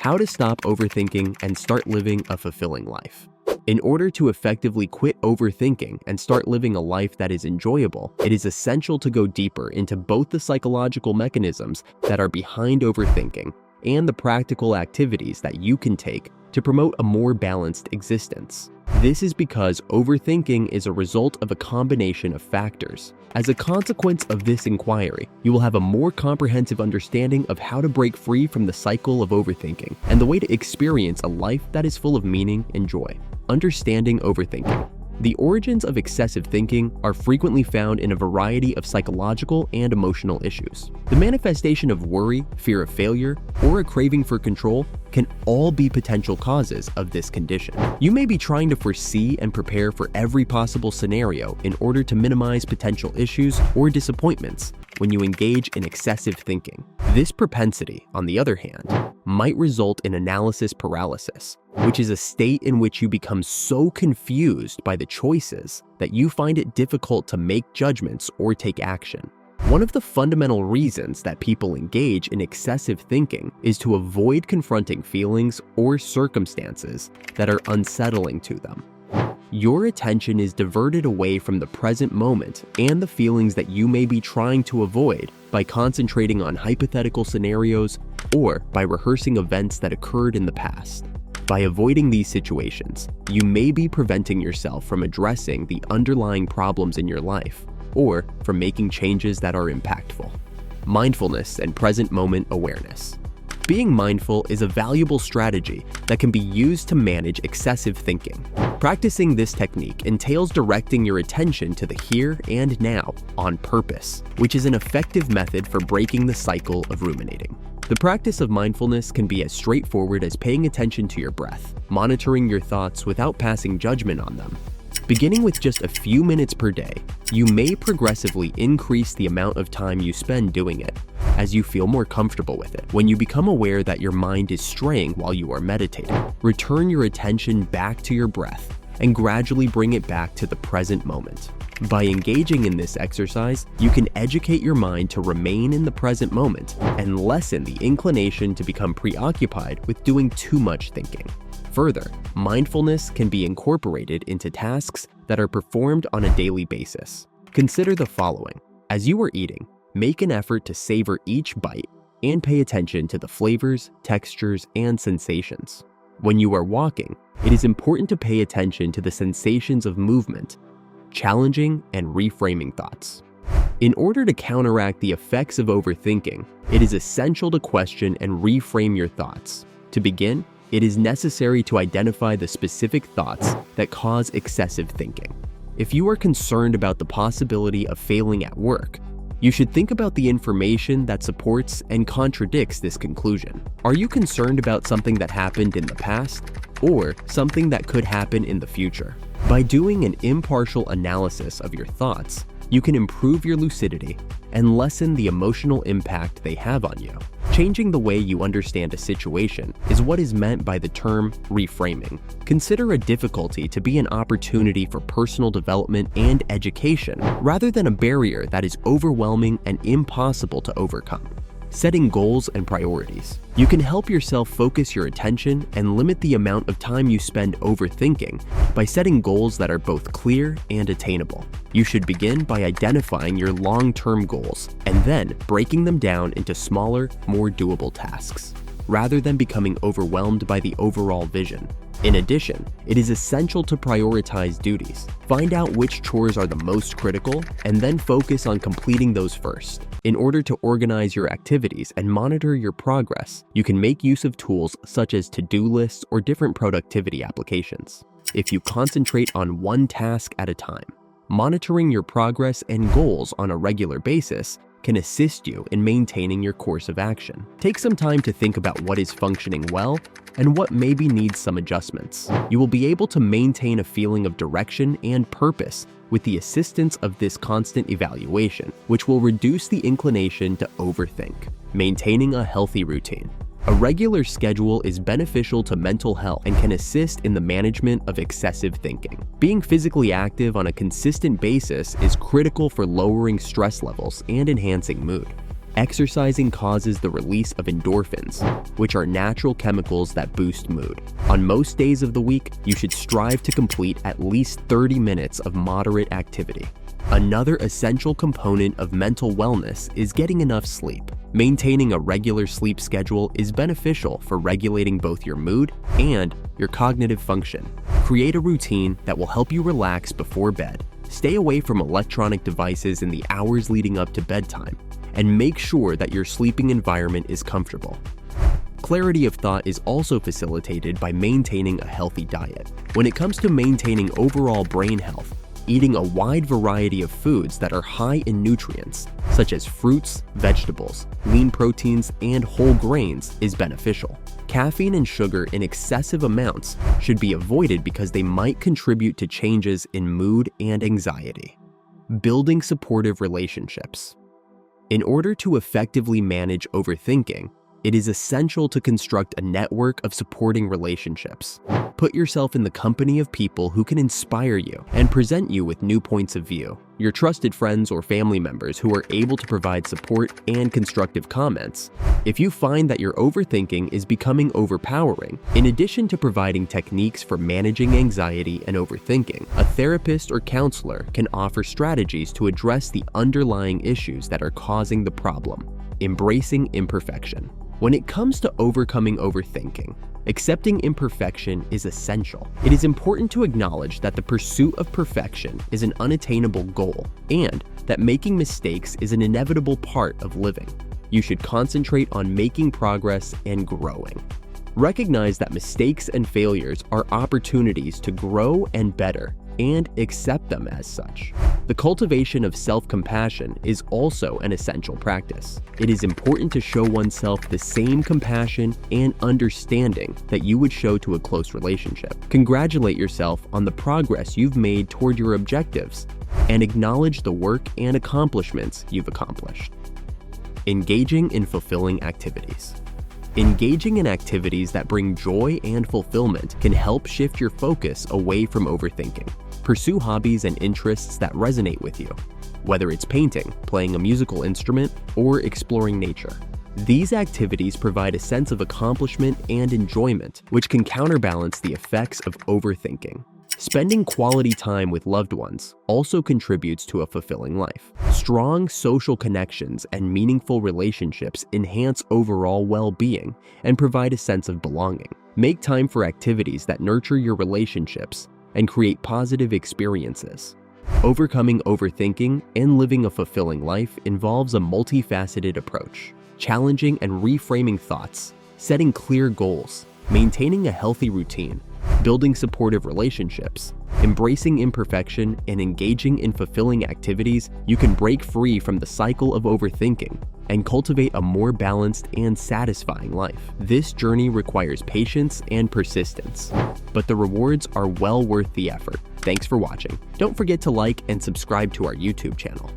How to stop overthinking and start living a fulfilling life. In order to effectively quit overthinking and start living a life that is enjoyable, it is essential to go deeper into both the psychological mechanisms that are behind overthinking and the practical activities that you can take to promote a more balanced existence. This is because overthinking is a result of a combination of factors. As a consequence of this inquiry, you will have a more comprehensive understanding of how to break free from the cycle of overthinking and the way to experience a life that is full of meaning and joy. Understanding overthinking. The origins of excessive thinking are frequently found in a variety of psychological and emotional issues. The manifestation of worry, fear of failure, or a craving for control can all be potential causes of this condition. You may be trying to foresee and prepare for every possible scenario in order to minimize potential issues or disappointments when you engage in excessive thinking. This propensity, on the other hand, might result in analysis paralysis, which is a state in which you become so confused by the choices that you find it difficult to make judgments or take action. One of the fundamental reasons that people engage in excessive thinking is to avoid confronting feelings or circumstances that are unsettling to them. Your attention is diverted away from the present moment and the feelings that you may be trying to avoid by concentrating on hypothetical scenarios or by rehearsing events that occurred in the past. By avoiding these situations, you may be preventing yourself from addressing the underlying problems in your life or from making changes that are impactful. Mindfulness and present moment awareness. Being mindful is a valuable strategy that can be used to manage excessive thinking. Practicing this technique entails directing your attention to the here and now on purpose, which is an effective method for breaking the cycle of ruminating. The practice of mindfulness can be as straightforward as paying attention to your breath, monitoring your thoughts without passing judgment on them. Beginning with just a few minutes per day, you may progressively increase the amount of time you spend doing it as you feel more comfortable with it. When you become aware that your mind is straying while you are meditating, return your attention back to your breath and gradually bring it back to the present moment. By engaging in this exercise, you can educate your mind to remain in the present moment and lessen the inclination to become preoccupied with doing too much thinking. Further, mindfulness can be incorporated into tasks that are performed on a daily basis. Consider the following. As you are eating, make an effort to savor each bite and pay attention to the flavors, textures, and sensations. When you are walking, it is important to pay attention to the sensations of movement, challenging and reframing thoughts. In order to counteract the effects of overthinking, it is essential to question and reframe your thoughts. To begin, it is necessary to identify the specific thoughts that cause excessive thinking. If you are concerned about the possibility of failing at work, you should think about the information that supports and contradicts this conclusion. Are you concerned about something that happened in the past or something that could happen in the future? By doing an impartial analysis of your thoughts, you can improve your lucidity and lessen the emotional impact they have on you. Changing the way you understand a situation is what is meant by the term reframing. Consider a difficulty to be an opportunity for personal development and education, rather than a barrier that is overwhelming and impossible to overcome. Setting goals and priorities. You can help yourself focus your attention and limit the amount of time you spend overthinking by setting goals that are both clear and attainable. You should begin by identifying your long-term goals and then breaking them down into smaller, more doable tasks, rather than becoming overwhelmed by the overall vision. In addition, it is essential to prioritize duties. Find out which chores are the most critical and then focus on completing those first. In order to organize your activities and monitor your progress, you can make use of tools such as to-do lists or different productivity applications. If you concentrate on one task at a time, monitoring your progress and goals on a regular basis can assist you in maintaining your course of action. Take some time to think about what is functioning well and what maybe needs some adjustments. You will be able to maintain a feeling of direction and purpose with the assistance of this constant evaluation, which will reduce the inclination to overthink. Maintaining a healthy routine. A regular schedule is beneficial to mental health and can assist in the management of excessive thinking. Being physically active on a consistent basis is critical for lowering stress levels and enhancing mood. Exercising causes the release of endorphins, which are natural chemicals that boost mood. On most days of the week, you should strive to complete at least 30 minutes of moderate activity. Another essential component of mental wellness is getting enough sleep. Maintaining a regular sleep schedule is beneficial for regulating both your mood and your cognitive function. Create a routine that will help you relax before bed. Stay away from electronic devices in the hours leading up to bedtime, and make sure that your sleeping environment is comfortable. Clarity of thought is also facilitated by maintaining a healthy diet. When it comes to maintaining overall brain health, eating a wide variety of foods that are high in nutrients, such as fruits, vegetables, lean proteins, and whole grains, is beneficial. Caffeine and sugar in excessive amounts should be avoided because they might contribute to changes in mood and anxiety. Building supportive relationships. In order to effectively manage overthinking, it is essential to construct a network of supporting relationships. Put yourself in the company of people who can inspire you and present you with new points of view. Your trusted friends or family members who are able to provide support and constructive comments. If you find that your overthinking is becoming overpowering, in addition to providing techniques for managing anxiety and overthinking, a therapist or counselor can offer strategies to address the underlying issues that are causing the problem. Embracing imperfection. When it comes to overcoming overthinking, accepting imperfection is essential. It is important to acknowledge that the pursuit of perfection is an unattainable goal, and that making mistakes is an inevitable part of living. You should concentrate on making progress and growing. Recognize that mistakes and failures are opportunities to grow and better, and accept them as such. The cultivation of self-compassion is also an essential practice. It is important to show oneself the same compassion and understanding that you would show to a close relationship. Congratulate yourself on the progress you've made toward your objectives, and acknowledge the work and accomplishments you've accomplished. Engaging in fulfilling activities. Engaging in activities that bring joy and fulfillment can help shift your focus away from overthinking. Pursue hobbies and interests that resonate with you, whether it's painting, playing a musical instrument, or exploring nature. These activities provide a sense of accomplishment and enjoyment, which can counterbalance the effects of overthinking. Spending quality time with loved ones also contributes to a fulfilling life. Strong social connections and meaningful relationships enhance overall well-being and provide a sense of belonging. Make time for activities that nurture your relationships and create positive experiences. Overcoming overthinking and living a fulfilling life involves a multifaceted approach. Challenging and reframing thoughts, setting clear goals, maintaining a healthy routine, building supportive relationships, embracing imperfection, and engaging in fulfilling activities, you can break free from the cycle of overthinking and cultivate a more balanced and satisfying life. This journey requires patience and persistence, but the rewards are well worth the effort. Thanks for watching. Don't forget to like and subscribe to our YouTube channel.